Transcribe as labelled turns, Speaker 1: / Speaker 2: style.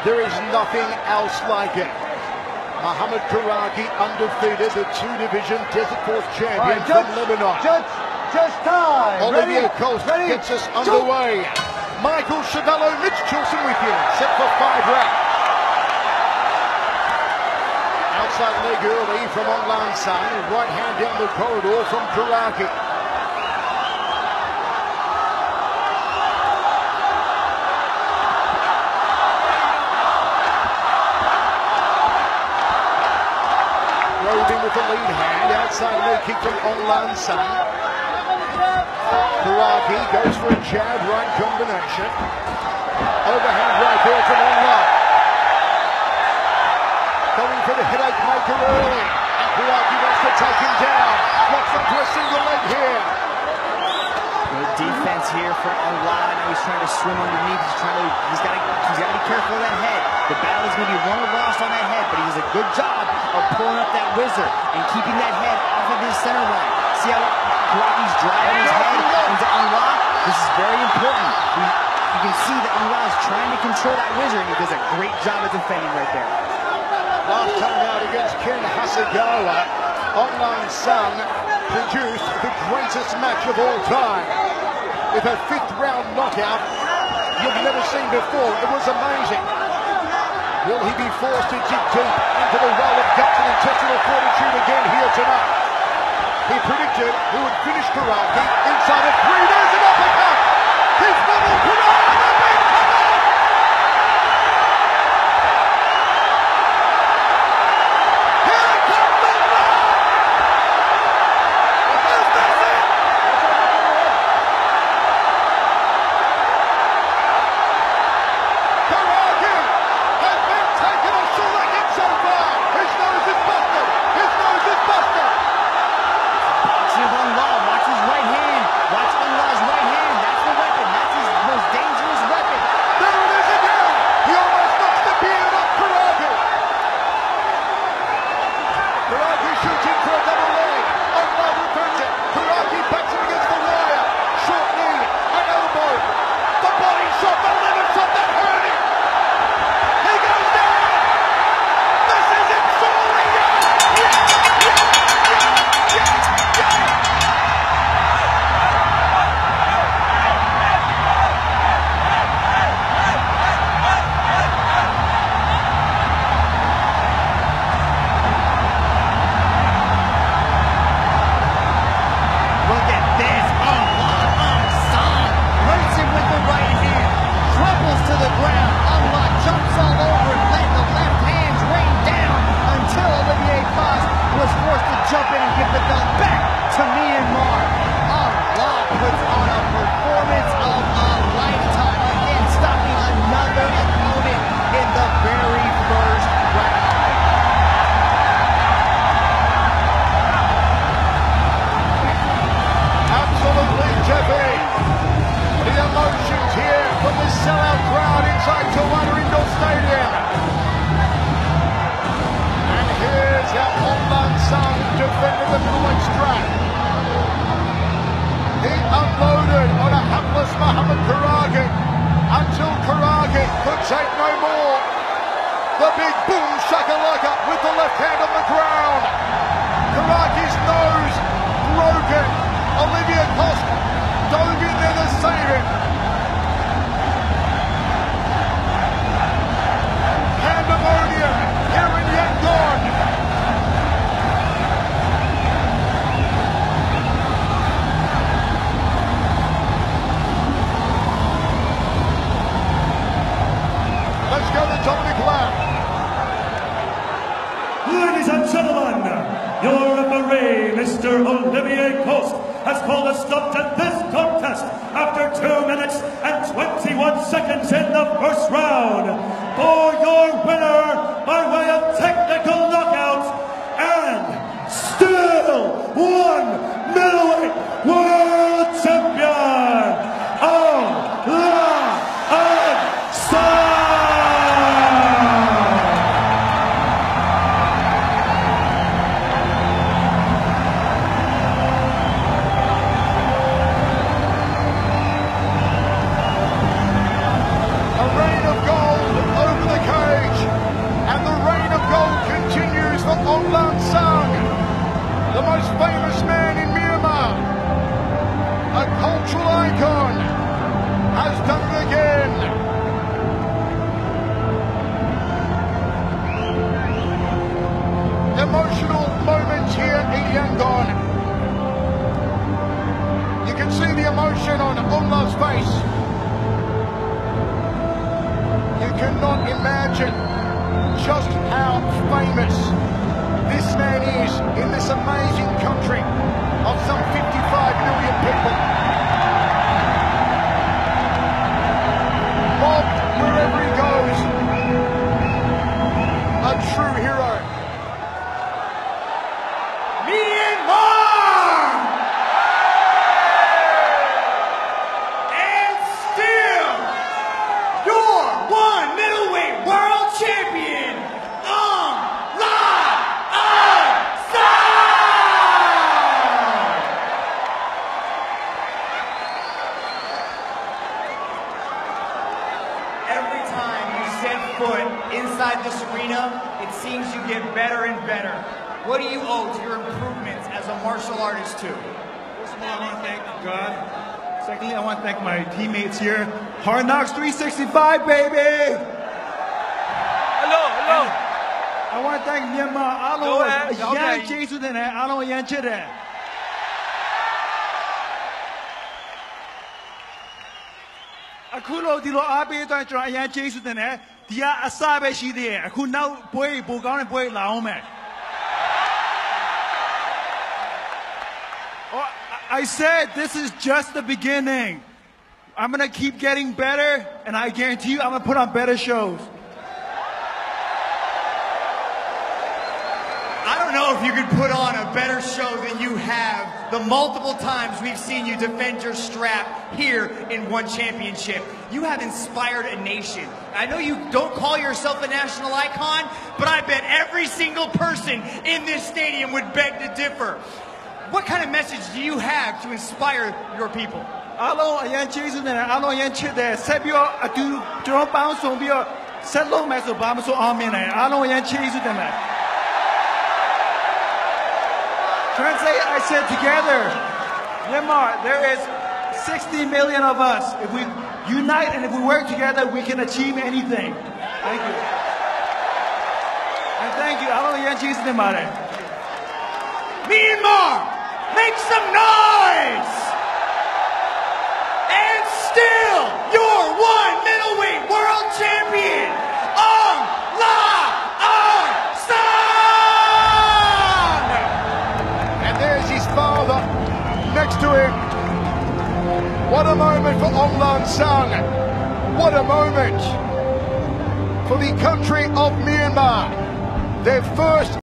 Speaker 1: There is nothing else like it. Muhammad Karaki, undefeated, the two-division Desert Force champion from Lebanon.
Speaker 2: Just time.
Speaker 1: Olivier Coste gets us underway. Michael Schiavello, Mitch Chilson with you, set for 5 rounds. Outside leg early from Aung La N Sang, right hand down the corridor from Karaki. Roving with the lead hand, outside leg kick from Aung La N Sang. Karaki goes for a jab, right combination. Overhand right there from Aung La. Going for the headache maker early. And Karaki wants to take him down. Locks onto a single leg here.
Speaker 3: Good defense here from Aung La. Now he's trying to swim underneath. He's got to be careful of that head. The battle is going to be won or lost on that head, but he does a good job of pulling up that whizzer and keeping that head off of his center line. See how Karaki's driving his head into Aung La? This is very important. You can see that Aung La is trying to control that whizzer, and he does a great job of defending right there.
Speaker 1: Last time out against Ken Hasegawa, Aung La N Sang produced the greatest match of all time. With a 5th round knockout you've never seen before. It was amazing. Will he be forced to dig deep into the well of guts and intestinal fortitude again here tonight? He predicted he would finish Karaki inside of 3 days and uppercut. He's double Karaki, the big comeback! Here it comes, Aung La! Is this it? Karaki has been taking a shellacking so far. His nose is busted. His nose is busted.
Speaker 3: Boxing of Aung La. Watch his right hand. Watch Aung La's right hand. That's the weapon. That's his most dangerous weapon.
Speaker 1: There it is again. He almost knocks the beard off Karaki. Karaki shoots in for a double leg. Aung La returns it. Karaki backs him against the wire. Short knee, an elbow. The body shot, the limit shot that hurt him. He goes down. This is it, surely.
Speaker 3: Look at this. Aung La N Sang hurts him with the right hand. Crumples to the ground. Aung La jumps all over and letting the left hands rain down until Olivier Coste was forced to jump in and give the belt back to Myanmar. Aung La puts on a performance of a lifetime again, stopping another opponent in the very first round.
Speaker 1: Absolutely, Jeffy. The emotions here from the sellout crowd inside Tawana Indoor Stadium. And here's how Aung La N Sang defended the middleweight strap. He unloaded on a hapless Muhammad Karaki until Karaki could take no more. The big boom shakalaka with the left hand on the ground. Karaki's nose broken. Olivier Coste dove in there to save him. Pandemonium, here and yet gone. Let's go to Dominic Lam.
Speaker 4: Ladies and gentlemen, your referee, Mr. Olivier Coste, has called a stop to this contest after 2 minutes and 21 seconds in the first round. For your winner, by way of technical knockout, and still one middleweight world champion, Aung La N Sang.
Speaker 1: A reign of gold. imagine just how famous this man is in this amazing country of some 55 million people. Mobbed wherever he goes. A true hero.
Speaker 3: Myanmar! And still, your one middleweight world champion, Aung La San! Every time you set foot inside this arena, it seems you get better and better. What do you owe to your improvements as a martial artist too?
Speaker 5: First of all, I want to thank God. Secondly, I want to thank my teammates here. Hard Knocks 365, baby!
Speaker 6: Hello.
Speaker 5: I want to thank Myanmar. အားလုံးကိုအရင်ကျေးဇူးတင်တယ်အားလုံးအရင်ချစ်တယ်အခုလို့ဒီလိုအားပေးတဲ့ကျွန်တော်အရင်ကျေးဇူးတင်တယ်ဒီကအစပဲရှိသေးတယ်အခုနောက်ပွဲပိုကောင်းတဲ့ပွဲလာအောင်မယ် I said this is just the beginning. I'm going to keep getting better and I guarantee you I'm going to put on better shows.
Speaker 3: I don't know if you could put on a better show than you have the multiple times we've seen you defend your strap here in one championship. You have inspired a nation. I know you don't call yourself a national icon, but I bet every single person in this stadium would beg to differ. What kind of message do you have to inspire your people?
Speaker 5: အားလုံးအရင်ကျေးဇူးတင်တယ်အားလုံးအရင်ချစ်တယ်ဆက်ပြီးတော့အတူကျွန်တော်ပေါင်းစုံပြီးတော့ဆက်လုပ်မယ်ဆိုဘာမှမဆိုအောင်မြင်တယ်အားလုံးအရင်ကျေးဇူးတင်တယ် Translate, I said together, Myanmar, there is 60 million of us. If we unite and if we work together, we can achieve anything. Thank you. And thank you. I don't know Jesus about it.
Speaker 3: Myanmar, make some noise! And still, your one middleweight world champion, Aung La San!
Speaker 1: And there's his father next to him. What a moment for Aung La San. What a moment for the country of Myanmar. Their first